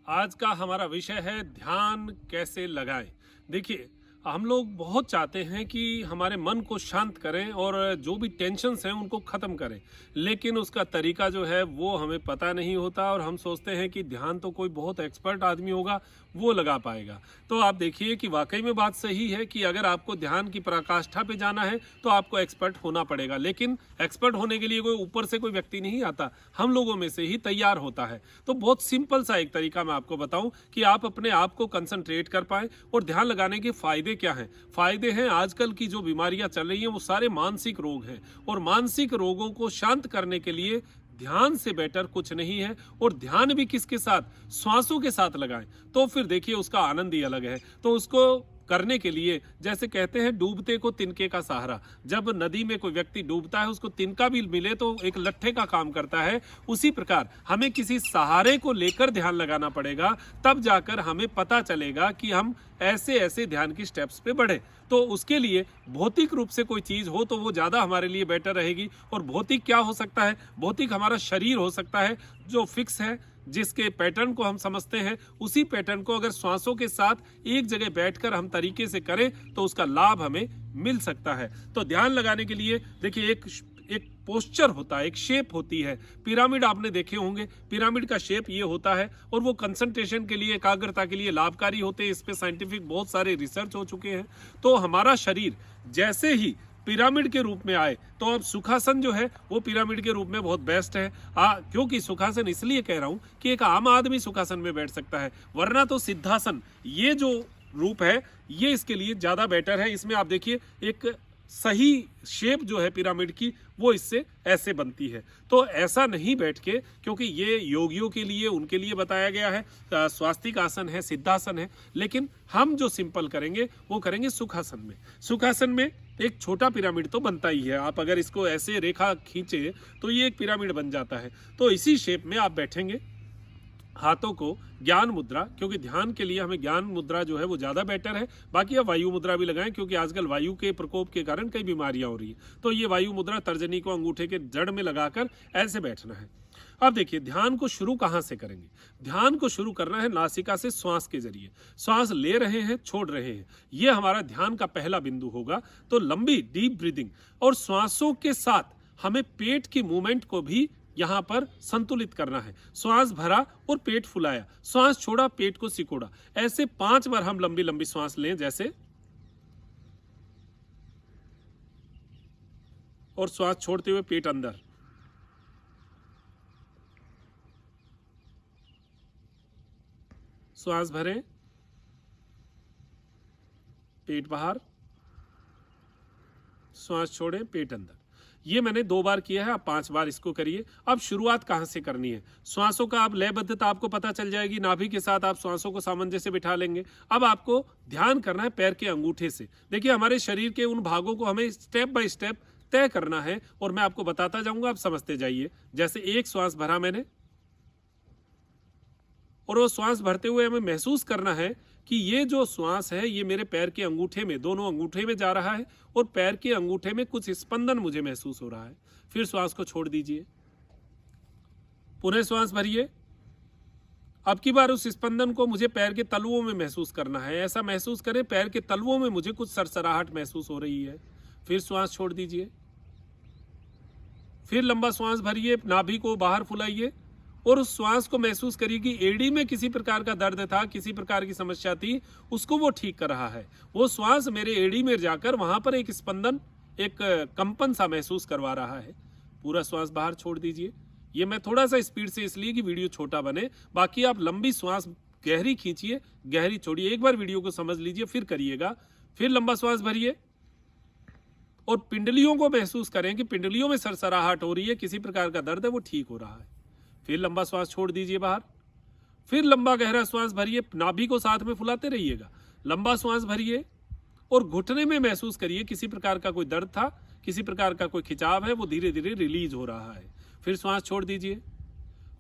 आज का हमारा विषय है ध्यान कैसे लगाएं। देखिए, हम लोग बहुत चाहते हैं कि हमारे मन को शांत करें और जो भी टेंशन्स हैं उनको ख़त्म करें, लेकिन उसका तरीका जो है वो हमें पता नहीं होता और हम सोचते हैं कि ध्यान तो कोई बहुत एक्सपर्ट आदमी होगा वो लगा पाएगा। तो आप देखिए कि वाकई में बात सही है कि अगर आपको ध्यान की पराकाष्ठा पे जाना है तो आपको एक्सपर्ट होना पड़ेगा, लेकिन एक्सपर्ट होने के लिए कोई ऊपर से कोई व्यक्ति नहीं आता, हम लोगों में से ही तैयार होता है। तो बहुत सिंपल सा एक तरीका मैं आपको बताऊं कि आप अपने आप को कंसंट्रेट कर पाएं और ध्यान लगाने के फायदे क्या हैं। फायदे हैं, आजकल की जो बीमारियां चल रही हैं वो सारे मानसिक रोग हैं और मानसिक रोगों को शांत करने के लिए ध्यान से बेटर कुछ नहीं है। और ध्यान भी किसके साथ, श्वासों के साथ लगाएं तो फिर देखिए उसका आनंद ही अलग है। तो उसको करने के लिए, जैसे कहते हैं डूबते को तिनके का सहारा, जब नदी में कोई व्यक्ति डूबता है उसको तिनका भी मिले तो एक लट्ठे का काम करता है, उसी प्रकार हमें किसी सहारे को लेकर ध्यान लगाना पड़ेगा, तब जाकर हमें पता चलेगा कि हम ऐसे ऐसे ध्यान की स्टेप्स पे बढ़े। तो उसके लिए भौतिक रूप से कोई चीज हो तो वो ज्यादा हमारे लिए बेटर रहेगी। और भौतिक क्या हो सकता है? भौतिक हमारा शरीर हो सकता है जो फिक्स है, जिसके पैटर्न को हम समझते हैं, उसी पैटर्न को अगर श्वासों के साथ एक जगह बैठकर हम तरीके से करें तो उसका लाभ हमें मिल सकता है। तो ध्यान लगाने के लिए देखिए एक पोस्चर होता है, एक शेप होती है। पिरामिड आपने देखे होंगे, पिरामिड का शेप ये होता है और वो कंसंट्रेशन के लिए, एकाग्रता के लिए लाभकारी होते हैं। इस पे साइंटिफिक बहुत सारे रिसर्च हो चुके हैं। तो हमारा शरीर जैसे ही पिरामिड के रूप में आए तो अब सुखासन जो है वो पिरामिड के रूप में बहुत बेस्ट है। क्योंकि सुखासन इसलिए कह रहा हूं कि एक आम आदमी सुखासन में बैठ सकता है, वरना तो सिद्धासन ये जो रूप है ये इसके लिए ज्यादा बेटर है। इसमें आप देखिए एक सही शेप जो है पिरामिड की वो इससे ऐसे बनती है। तो ऐसा नहीं बैठ के, क्योंकि ये योगियों के लिए, उनके लिए बताया गया है, स्वास्तिक आसन है, सिद्धासन है, लेकिन हम जो सिंपल करेंगे वो करेंगे सुखासन में। सुखासन में एक छोटा पिरामिड तो बनता ही है, आप अगर इसको ऐसे रेखा खींचे तो ये एक पिरामिड बन जाता है। तो इसी शेप में आप बैठेंगे, हाथों को ज्ञान मुद्रा, क्योंकि ध्यान के लिए हमें ज्ञान मुद्रा जो है वो ज़्यादा बेटर है। बाकी आप वायु मुद्रा भी लगाएं, क्योंकि आजकल वायु के प्रकोप के कारण कई बीमारियां हो रही हैं। तो ये वायु मुद्रा तर्जनी को अंगूठे के जड़ में लगाकर ऐसे बैठना है। अब देखिए ध्यान को शुरू कहाँ से करेंगे। ध्यान को शुरू करना है नासिका से, श्वास के जरिए। श्वास ले रहे हैं, छोड़ रहे हैं, ये हमारा ध्यान का पहला बिंदु होगा। तो लंबी डीप ब्रीदिंग और श्वासों के साथ हमें पेट की मूवमेंट को भी यहां पर संतुलित करना है। श्वास भरा और पेट फुलाया, श्वास छोड़ा, पेट को सिकोड़ा, ऐसे 5 बार हम लंबी लंबी श्वास लें जैसे, और श्वास छोड़ते हुए पेट अंदर, श्वास भरें, पेट बाहर, श्वास छोड़ें, पेट अंदर। ये मैंने 2 बार किया है, आप 5 बार इसको करिए। अब शुरुआत कहाँ से करनी है? श्वासों का आप लयबद्धता आपको पता चल जाएगी, नाभि के साथ आप श्वासों को सामंजस्य बिठा लेंगे। अब आपको ध्यान करना है पैर के अंगूठे से। देखिए हमारे शरीर के उन भागों को हमें स्टेप बाय स्टेप तय करना है और मैं आपको बताता जाऊंगा, आप समझते जाइए। जैसे एक श्वास भरा मैंने, और वो श्वास भरते हुए हमें महसूस करना है कि ये जो श्वास है ये मेरे पैर के अंगूठे में, दोनों अंगूठे में जा रहा है और पैर के अंगूठे में कुछ स्पंदन मुझे महसूस हो रहा है। फिर श्वास को छोड़ दीजिए, पुनः श्वास भरिए। अब की बार उस स्पंदन को मुझे पैर के तलवों में महसूस करना है। ऐसा महसूस करें पैर के तलवों में मुझे कुछ सरसराहट महसूस हो रही है। फिर श्वास छोड़ दीजिए, फिर लंबा श्वास भरिए, नाभि को बाहर फुलाइए और उस श्वास को महसूस करिए कि एड़ी में किसी प्रकार का दर्द था, किसी प्रकार की समस्या थी, उसको वो ठीक कर रहा है। वो श्वास मेरे एड़ी में जाकर वहां पर एक स्पंदन, एक कंपन सा महसूस करवा रहा है। पूरा श्वास बाहर छोड़ दीजिए। ये मैं थोड़ा सा स्पीड से इसलिए कि वीडियो छोटा बने, बाकी आप लंबी श्वास गहरी खींचिए, गहरी छोड़िए। एक बार वीडियो को समझ लीजिए फिर करिएगा। फिर लंबा श्वास भरिए और पिंडलियों को महसूस करें कि पिंडलियों में सरसराहट हो रही है, किसी प्रकार का दर्द है वो ठीक हो रहा है। फिर लंबा श्वास छोड़ दीजिए बाहर। फिर लंबा गहरा श्वास भरिए, नाभि को साथ में फुलाते रहिएगा। लंबा श्वास भरिए और घुटने में महसूस करिए किसी प्रकार का कोई दर्द था, किसी प्रकार का कोई खिंचाव है, वो धीरे धीरे रिलीज हो रहा है। फिर श्वास छोड़ दीजिए।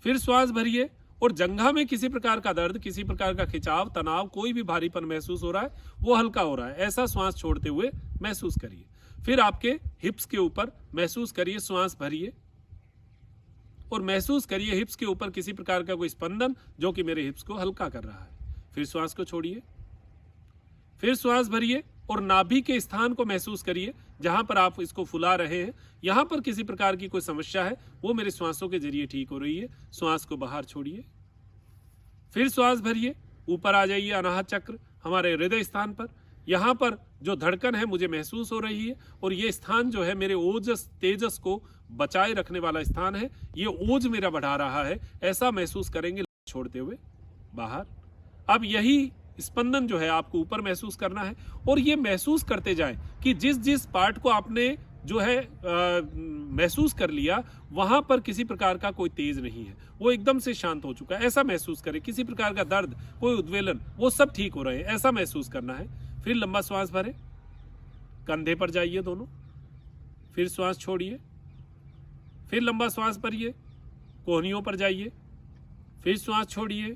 फिर श्वास भरिए और जंघा में किसी प्रकार का दर्द, किसी प्रकार का खिंचाव, तनाव, कोई भी भारीपन महसूस हो रहा है वो हल्का हो रहा है, ऐसा श्वास छोड़ते हुए महसूस करिए। फिर आपके हिप्स के ऊपर महसूस करिए, श्वास भरिए और महसूस करिए हिप्स के ऊपर किसी प्रकार का कोई स्पंदन जो कि मेरे हिप्स को हल्का कर रहा है। फिर श्वास को छोड़िए, फिर श्वास भरिए और नाभि के स्थान को महसूस करिए जहां पर आप इसको फुला रहे हैं। यहां पर किसी प्रकार की कोई समस्या है वो मेरे श्वासों के जरिए ठीक हो रही है। श्वास को बाहर छोड़िए, फिर श्वास भरिए, ऊपर आ जाइए अनाहत चक्र हमारे हृदय स्थान पर। यहाँ पर जो धड़कन है मुझे महसूस हो रही है और ये स्थान जो है मेरे ओजस तेजस को बचाए रखने वाला स्थान है। ये ओज मेरा बढ़ा रहा है, ऐसा महसूस करेंगे छोड़ते हुए बाहर। अब यही स्पंदन जो है आपको ऊपर महसूस करना है और ये महसूस करते जाएं कि जिस जिस पार्ट को आपने जो है महसूस कर लिया वहां पर किसी प्रकार का कोई तेज नहीं है, वो एकदम से शांत हो चुका है। ऐसा महसूस करें, किसी प्रकार का दर्द, कोई उद्वेलन, वो सब ठीक हो रहे हैं, ऐसा महसूस करना है। फिर लंबा श्वास भरें, कंधे पर जाइए दोनों, फिर श्वास छोड़िए, फिर लंबा श्वास भरिए, कोहनियों पर जाइए, फिर श्वास छोड़िए,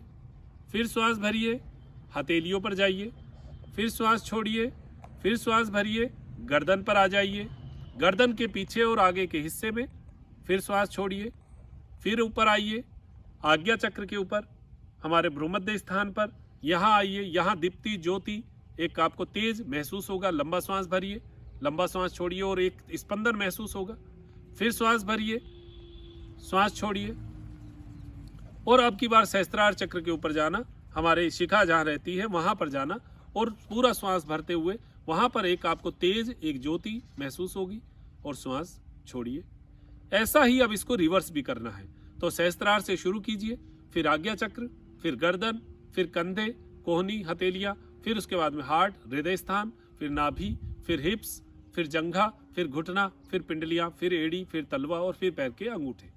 फिर श्वास भरिए, हथेलियों पर जाइए, फिर श्वास छोड़िए, फिर श्वास भरिए, गर्दन पर आ जाइए, गर्दन के पीछे और आगे के हिस्से में, फिर श्वास छोड़िए, फिर ऊपर आइए आज्ञा चक्र के ऊपर हमारे भ्रूमध्य स्थान पर, यहाँ आइए, यहाँ दीप्ति ज्योति एक आपको तेज महसूस होगा। लंबा श्वास भरिए, लंबा श्वास छोड़िए और एक स्पंदन महसूस होगा। फिर श्वास भरिए, श्वास छोड़िए और अब की बार सहस्त्रार चक्र के ऊपर जाना, हमारे शिखा जहाँ रहती है वहाँ पर जाना और पूरा श्वास भरते हुए वहाँ पर एक आपको तेज एक ज्योति महसूस होगी और श्वास छोड़िए। ऐसा ही अब इसको रिवर्स भी करना है। तो सहस्त्रार से शुरू कीजिए, फिर आज्ञा चक्र, फिर गर्दन, फिर कंधे, कोहनी, हथेलियाँ, फिर उसके बाद में हार्ट, हृदय स्थान, फिर नाभि, फिर हिप्स, फिर जंघा, फिर घुटना, फिर पिंडलियाँ, फिर एड़ी, फिर तलवा और फिर पैर के अंगूठे।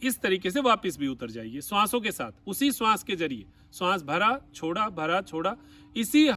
इस तरीके से वापस भी उतर जाइए श्वासों के साथ, उसी श्वास के जरिए। श्वास भरा छोड़ा, भरा छोड़ा, इसी